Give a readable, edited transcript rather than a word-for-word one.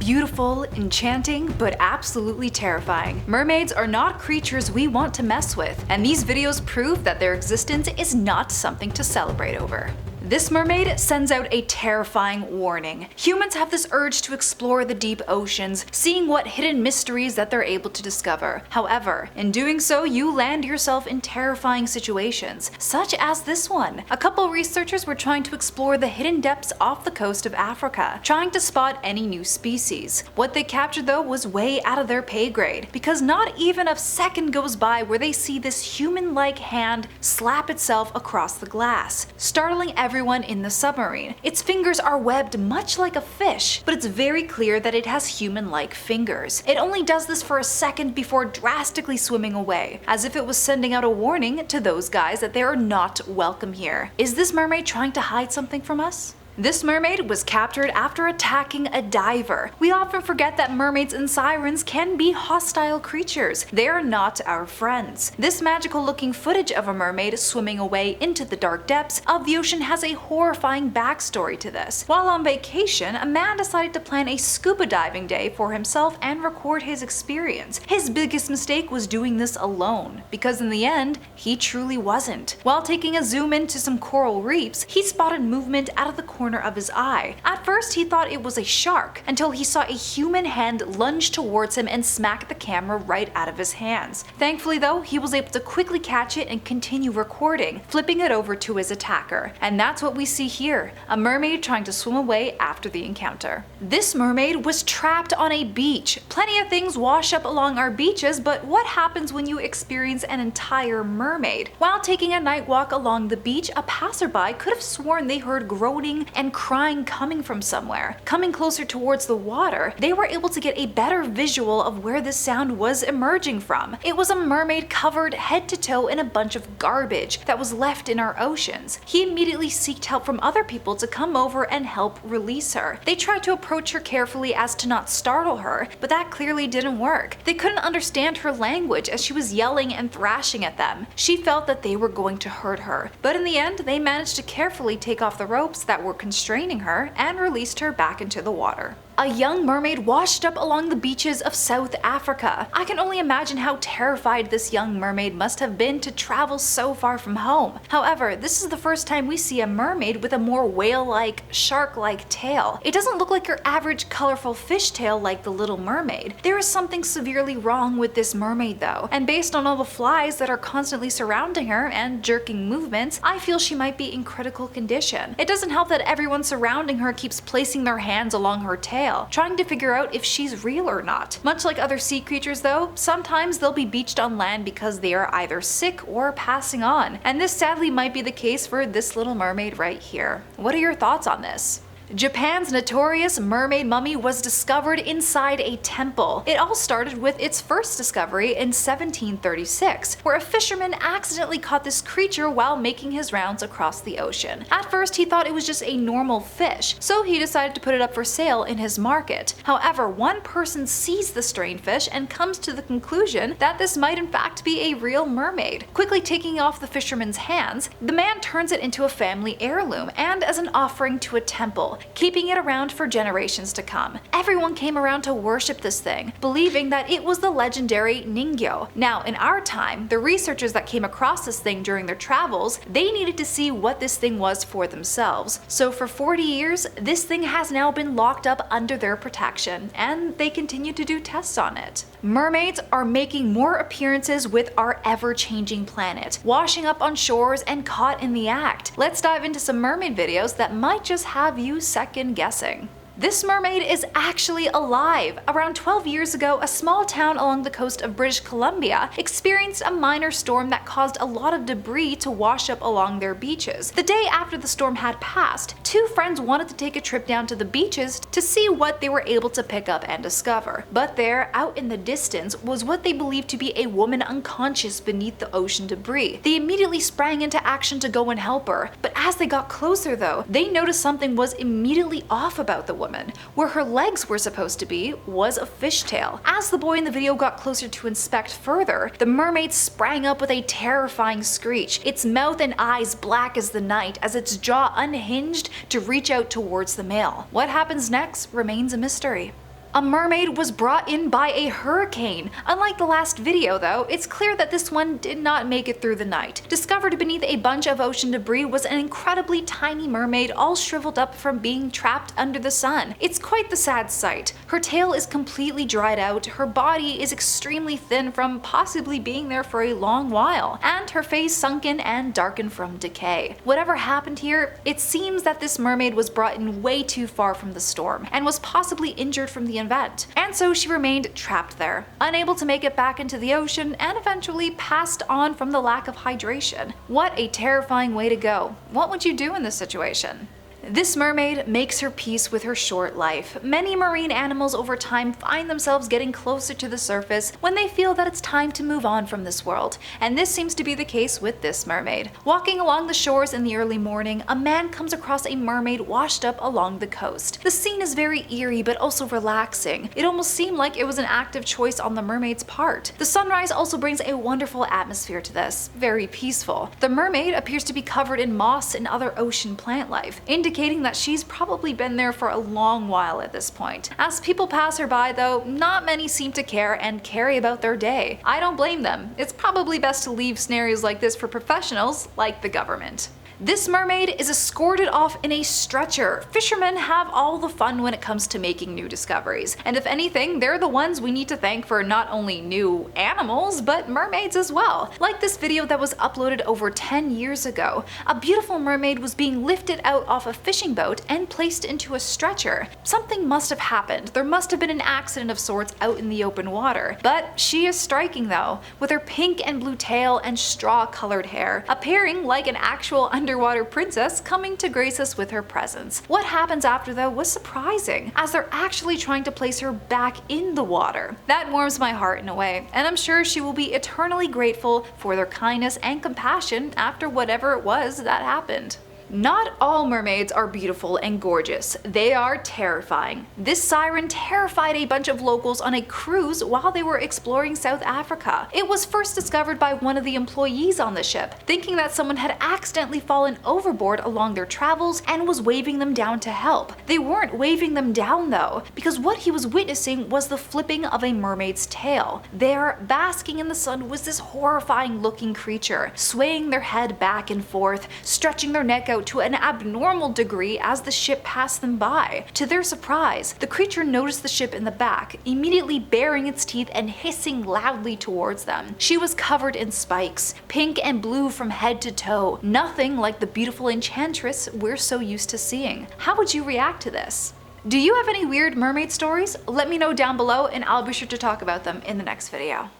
Beautiful, enchanting, but absolutely terrifying. Mermaids are not creatures we want to mess with, and these videos prove that their existence is not something to celebrate over. This mermaid sends out a terrifying warning. Humans have this urge to explore the deep oceans, seeing what hidden mysteries that they're able to discover. However, in doing so, you land yourself in terrifying situations, such as this one. A couple researchers were trying to explore the hidden depths off the coast of Africa, trying to spot any new species. What they captured though was way out of their pay grade, because not even a second goes by where they see this human-like hand slap itself across the glass, startling everyone in the submarine. Its fingers are webbed much like a fish, but it's very clear that it has human-like fingers. It only does this for a second before drastically swimming away, as if it was sending out a warning to those guys that they are not welcome here. Is this mermaid trying to hide something from us? This mermaid was captured after attacking a diver. We often forget that mermaids and sirens can be hostile creatures. They are not our friends. This magical looking footage of a mermaid swimming away into the dark depths of the ocean has a horrifying backstory to this. While on vacation, a man decided to plan a scuba diving day for himself and record his experience. His biggest mistake was doing this alone, because in the end, he truly wasn't. While taking a zoom into some coral reefs, he spotted movement out of the corner of his eye. At first he thought it was a shark, until he saw a human hand lunge towards him and smack the camera right out of his hands. Thankfully though, he was able to quickly catch it and continue recording, flipping it over to his attacker. And that's what we see here, a mermaid trying to swim away after the encounter. This mermaid was trapped on a beach. Plenty of things wash up along our beaches, but what happens when you experience an entire mermaid? While taking a night walk along the beach, a passerby could have sworn they heard groaning and crying coming from somewhere. Coming closer towards the water, they were able to get a better visual of where this sound was emerging from. It was a mermaid covered head to toe in a bunch of garbage that was left in our oceans. He immediately sought help from other people to come over and help release her. They tried to approach her carefully as to not startle her, but that clearly didn't work. They couldn't understand her language as she was yelling and thrashing at them. She felt that they were going to hurt her, but in the end they managed to carefully take off the ropes that were constraining her and released her back into the water. A young mermaid washed up along the beaches of South Africa. I can only imagine how terrified this young mermaid must have been to travel so far from home. However, this is the first time we see a mermaid with a more whale-like, shark-like tail. It doesn't look like your average colorful fish tail like the Little Mermaid. There is something severely wrong with this mermaid though, and based on all the flies that are constantly surrounding her and jerking movements, I feel she might be in critical condition. It doesn't help that everyone surrounding her keeps placing their hands along her tail, trying to figure out if she's real or not. Much like other sea creatures though, sometimes they'll be beached on land because they are either sick or passing on, and this sadly might be the case for this little mermaid right here. What are your thoughts on this? Japan's notorious mermaid mummy was discovered inside a temple. It all started with its first discovery in 1736, where a fisherman accidentally caught this creature while making his rounds across the ocean. At first he thought it was just a normal fish, so he decided to put it up for sale in his market. However, one person sees the strange fish and comes to the conclusion that this might in fact be a real mermaid. Quickly taking off the fisherman's hands, the man turns it into a family heirloom and as an offering to a temple, keeping it around for generations to come. Everyone came around to worship this thing, believing that it was the legendary Ningyo. Now, in our time, the researchers that came across this thing during their travels, they needed to see what this thing was for themselves. So for 40 years, this thing has now been locked up under their protection, and they continue to do tests on it. Mermaids are making more appearances with our ever-changing planet, washing up on shores and caught in the act. Let's dive into some mermaid videos that might just have you second guessing. This mermaid is actually alive. Around 12 years ago, a small town along the coast of British Columbia experienced a minor storm that caused a lot of debris to wash up along their beaches. The day after the storm had passed, two friends wanted to take a trip down to the beaches to see what they were able to pick up and discover. But there, out in the distance, was what they believed to be a woman unconscious beneath the ocean debris. They immediately sprang into action to go and help her, but as they got closer though, they noticed something was immediately off about the woman. Where her legs were supposed to be was a fishtail. As the boy in the video got closer to inspect further, the mermaid sprang up with a terrifying screech, its mouth and eyes black as the night as its jaw unhinged to reach out towards the male. What happens next remains a mystery. A mermaid was brought in by a hurricane. Unlike the last video though, it's clear that this one did not make it through the night. Discovered beneath a bunch of ocean debris was an incredibly tiny mermaid all shriveled up from being trapped under the sun. It's quite the sad sight. Her tail is completely dried out, her body is extremely thin from possibly being there for a long while, and her face sunken and darkened from decay. Whatever happened here, it seems that this mermaid was brought in way too far from the storm, and was possibly injured from the event, and so she remained trapped there, unable to make it back into the ocean, and eventually passed on from the lack of hydration. What a terrifying way to go. What would you do in this situation? This mermaid makes her peace with her short life. Many marine animals over time find themselves getting closer to the surface when they feel that it's time to move on from this world, and this seems to be the case with this mermaid. Walking along the shores in the early morning, a man comes across a mermaid washed up along the coast. The scene is very eerie but also relaxing. It almost seemed like it was an active choice on the mermaid's part. The sunrise also brings a wonderful atmosphere to this, very peaceful. The mermaid appears to be covered in moss and other ocean plant life, indicating that she's probably been there for a long while at this point. As people pass her by though, not many seem to care and carry about their day. I don't blame them. It's probably best to leave scenarios like this for professionals like the government. This mermaid is escorted off in a stretcher. Fishermen have all the fun when it comes to making new discoveries, and if anything, they're the ones we need to thank for not only new animals, but mermaids as well. Like this video that was uploaded over 10 years ago. A beautiful mermaid was being lifted out off a fishing boat and placed into a stretcher. Something must have happened. There must have been an accident of sorts out in the open water. But she is striking though, with her pink and blue tail and straw-colored hair, appearing like an actual underwater princess coming to grace us with her presence. What happens after though was surprising, as they're actually trying to place her back in the water. That warms my heart in a way, and I'm sure she will be eternally grateful for their kindness and compassion after whatever it was that happened. Not all mermaids are beautiful and gorgeous. They are terrifying. This siren terrified a bunch of locals on a cruise while they were exploring South Africa. It was first discovered by one of the employees on the ship, thinking that someone had accidentally fallen overboard along their travels and was waving them down to help. They weren't waving them down though, because what he was witnessing was the flipping of a mermaid's tail. There, basking in the sun, was this horrifying looking creature, swaying their head back and forth, stretching their neck out to an abnormal degree as the ship passed them by. To their surprise, the creature noticed the ship in the back, immediately baring its teeth and hissing loudly towards them. She was covered in spikes, pink and blue from head to toe, nothing like the beautiful enchantress we're so used to seeing. How would you react to this? Do you have any weird mermaid stories? Let me know down below and I'll be sure to talk about them in the next video.